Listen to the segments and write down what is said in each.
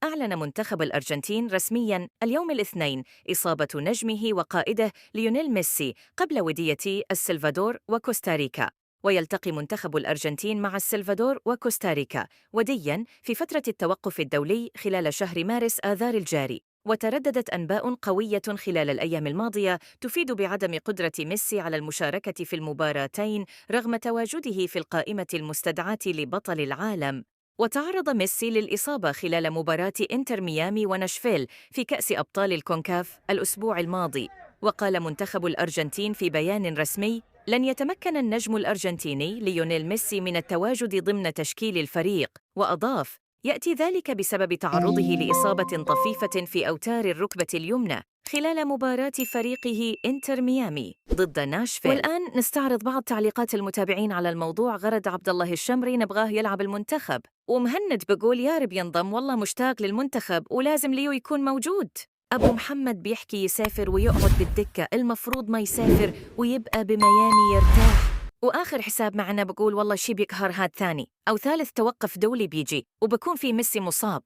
أعلن منتخب الأرجنتين رسمياً اليوم الاثنين إصابة نجمه وقائده ليونيل ميسي قبل ودية السلفادور وكوستاريكا. ويلتقي منتخب الأرجنتين مع السلفادور وكوستاريكا ودياً في فترة التوقف الدولي خلال شهر مارس آذار الجاري. وترددت أنباء قوية خلال الأيام الماضية تفيد بعدم قدرة ميسي على المشاركة في المباراتين رغم تواجده في القائمة المستدعاة لبطل العالم. وتعرض ميسي للإصابة خلال مباراة إنتر ميامي وناشفيل في كأس أبطال الكونكاف الأسبوع الماضي. وقال منتخب الأرجنتين في بيان رسمي: لن يتمكن النجم الأرجنتيني ليونيل ميسي من التواجد ضمن تشكيل الفريق. وأضاف: يأتي ذلك بسبب تعرضه لإصابة طفيفة في أوتار الركبة اليمنى خلال مباراة فريقه إنتر ميامي ضد ناشفيل. والآن نستعرض بعض تعليقات المتابعين على الموضوع. غرد عبد الله الشمري: نبغاه يلعب المنتخب. ومهند بقول: يا رب ينضم، والله مشتاق للمنتخب ولازم ليو يكون موجود. أبو محمد بيحكي: يسافر ويقعد بالدكة، المفروض ما يسافر ويبقى بميامي يرتاح. وآخر حساب معنا بقول: والله شي بيقهر هاد ثاني أو ثالث توقف دولي بيجي وبكون في ميسي مصاب.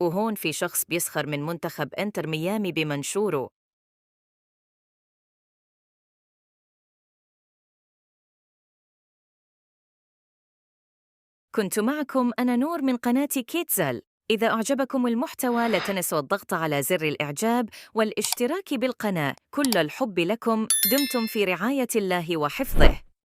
وهون في شخص بيسخر من منتخب إنتر ميامي بمنشوره. كنت معكم أنا نور من قناة كيتزل. إذا أعجبكم المحتوى لا تنسوا الضغط على زر الإعجاب والاشتراك بالقناة. كل الحب لكم، دمتم في رعاية الله وحفظه.